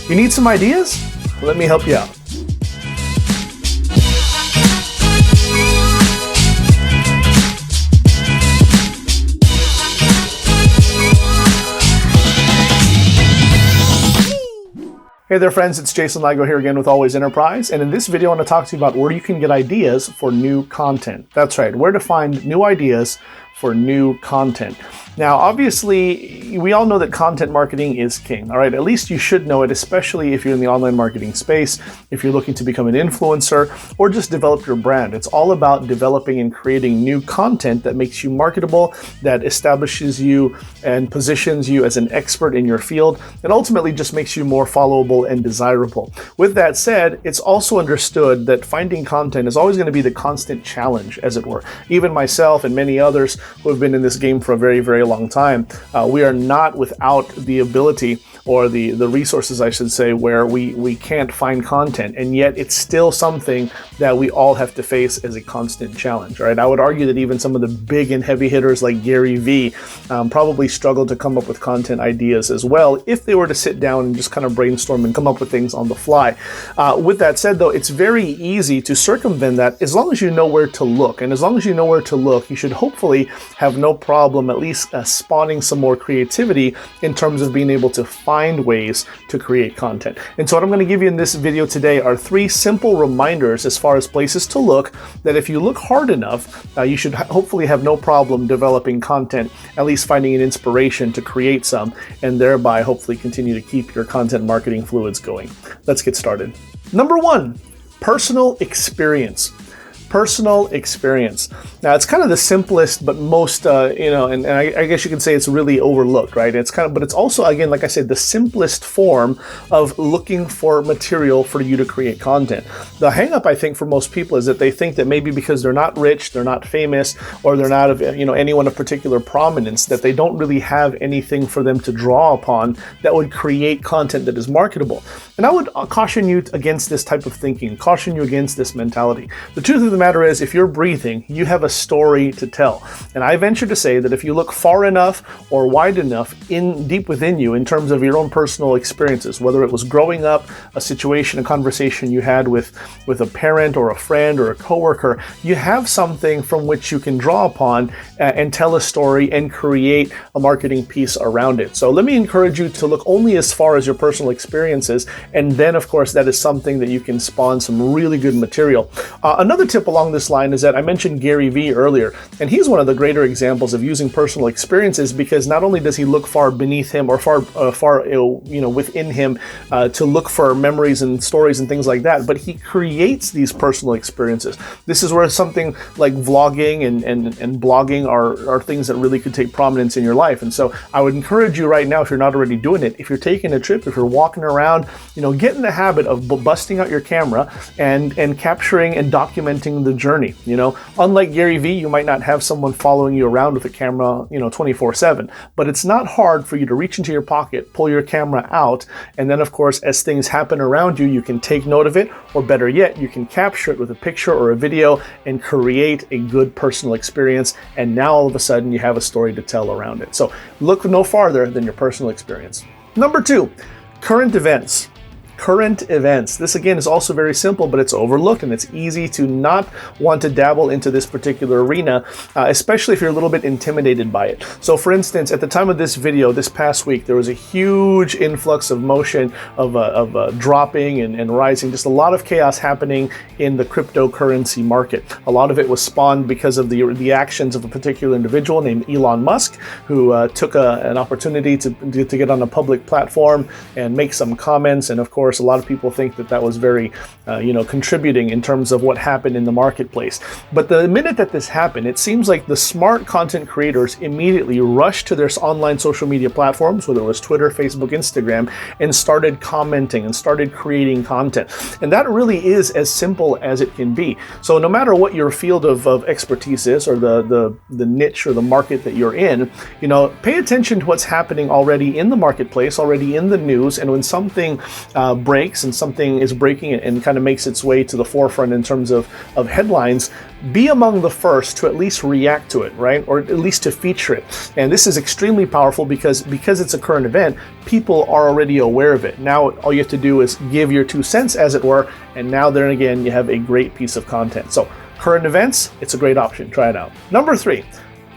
You need some ideas? Let me help you out. Hey there friends, it's Jason Ligo here again with Always Enterprise, and in this video I want to talk to you about where you can get ideas for new content. That's right, where to find new ideas for new content. Now, obviously, we all know that content marketing is king, all right? At least you should know it, especially if you're in the online marketing space, if you're looking to become an influencer, or just develop your brand. It's all about developing and creating new content that makes you marketable, that establishes you and positions you as an expert in your field, and ultimately just makes you more followable and desirable. With that said, it's also understood that finding content is always going to be the constant challenge, as it were. Even myself and many others who have been in this game for a very, very long time, we are not without the ability or the resources, I should say, where we can't find content, and yet it's still something that we all have to face as a constant challenge, right? I would argue that even some of the big and heavy hitters like Gary Vee probably struggle to come up with content ideas as well if they were to sit down and just kind of brainstorm and come up with things on the fly. With that said, though, it's very easy to circumvent that as long as you know where to look, and as long as you know where to look, you should hopefully have no problem at least spawning some more creativity in terms of being able to find ways to create content. And so what I'm going to give you in this video today are 3 simple reminders as far as places to look that if you look hard enough, you should hopefully have no problem developing content, at least finding an inspiration to create some, and thereby hopefully continue to keep your content marketing fluids going. Let's get started. Number 1, personal experience. Personal experience. Now, it's kind of the simplest, but most, and I guess you could say it's really overlooked, right? But it's also, again, like I said, the simplest form of looking for material for you to create content. The hang-up, I think, for most people is that they think that maybe because they're not rich, they're not famous, or they're not of, anyone of particular prominence, that they don't really have anything for them to draw upon that would create content that is marketable. And I would caution you against this type of thinking, caution you against this mentality. The truth of the matter is, if you're breathing, you have a story to tell. And I venture to say that if you look far enough or wide enough deep within you in terms of your own personal experiences, whether it was growing up, a situation, a conversation you had with a parent or a friend or a coworker, you have something from which you can draw upon and tell a story and create a marketing piece around it. So let me encourage you to look only as far as your personal experiences, and then of course that is something that you can spawn some really good material. Another tip along this line is that I mentioned Gary Vee earlier, and he's one of the greater examples of using personal experiences, because not only does he look far beneath him or far within him to look for memories and stories and things like that, but he creates these personal experiences. This is where something like vlogging and blogging are things that really could take prominence in your life. And so I would encourage you right now, if you're not already doing it, if you're taking a trip, if you're walking around, get in the habit of busting out your camera and capturing and documenting the journey. Unlike Gary Vee, you might not have someone following you around with a camera, 24/7, but it's not hard for you to reach into your pocket, pull your camera out, and then of course, as things happen around you, you can take note of it, or better yet, you can capture it with a picture or a video and create a good personal experience. And now all of a sudden you have a story to tell around it. So look no farther than your personal experience. Number 2, current events. Current events. This again is also very simple, but it's overlooked, and it's easy to not want to dabble into this particular arena, especially if you're a little bit intimidated by it. So for instance, at the time of this video, this past week, there was a huge influx of motion of dropping and rising, just a lot of chaos happening in the cryptocurrency market. A lot of it was spawned because of the actions of a particular individual named Elon Musk, who took an opportunity to get on a public platform and make some comments, and of course, a lot of people think that was very, contributing in terms of what happened in the marketplace. But the minute that this happened, it seems like the smart content creators immediately rushed to their online social media platforms, whether it was Twitter, Facebook, Instagram, and started commenting and started creating content. And that really is as simple as it can be. So no matter what your field of expertise is, or the niche or the market that you're in, pay attention to what's happening already in the marketplace, already in the news, and when something breaks and something is breaking and kind of makes its way to the forefront in terms of headlines, be among the first to at least react to it, right? Or at least to feature it. And this is extremely powerful because it's a current event, people are already aware of it. Now all you have to do is give your 2 cents, as it were, and now there again you have a great piece of content. So current events, it's a great option. Try it out. Number 3,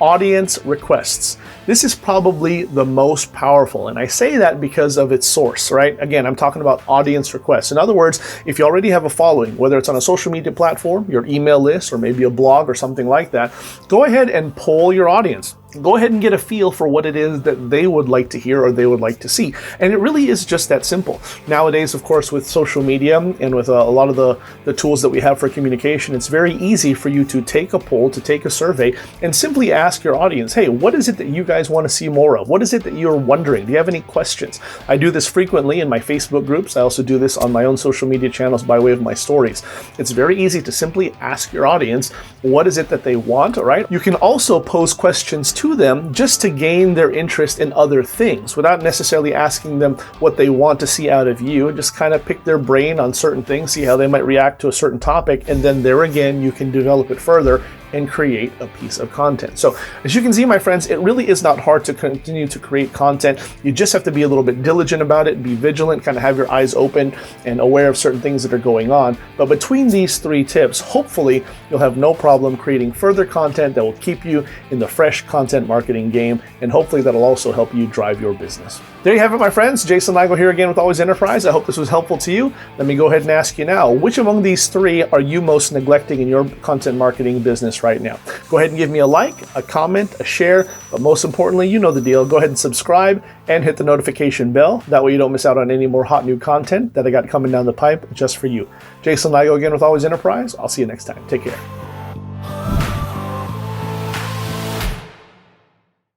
audience requests. This is probably the most powerful, and I say that because of its source, right? Again, I'm talking about audience requests. In other words, if you already have a following, whether it's on a social media platform, your email list, or maybe a blog or something like that, go ahead and poll your audience. Go ahead and get a feel for what it is that they would like to hear or they would like to see. And it really is just that simple. Nowadays, of course, with social media and with a lot of the tools that we have for communication, it's very easy for you to take a poll, to take a survey, and simply ask your audience, hey, what is it that you guys want to see more of? What is it that you're wondering? Do you have any questions? I do this frequently in my Facebook groups. I also do this on my own social media channels by way of my stories. It's very easy to simply ask your audience, what is it that they want, all right? You can also pose questions to them just to gain their interest in other things without necessarily asking them what they want to see out of you. Just kind of pick their brain on certain things, see how they might react to a certain topic, and then there again you can develop it further and create a piece of content. So as you can see, my friends, it really is not hard to continue to create content. You just have to be a little bit diligent about it, be vigilant, kind of have your eyes open and aware of certain things that are going on. But between these 3 tips, hopefully you'll have no problem creating further content that will keep you in the fresh content marketing game, and hopefully that'll also help you drive your business. There you have it, my friends. Jason Ligo here again with Always Enterprise. I hope this was helpful to you. Let me go ahead and ask you now, which among these 3 are you most neglecting in your content marketing business right now? Go ahead and give me a like, a comment, a share, but most importantly, you know the deal. Go ahead and subscribe and hit the notification bell. That way you don't miss out on any more hot new content that I got coming down the pipe just for you. Jason Ligo again with Always Enterprise. I'll see you next time. Take care.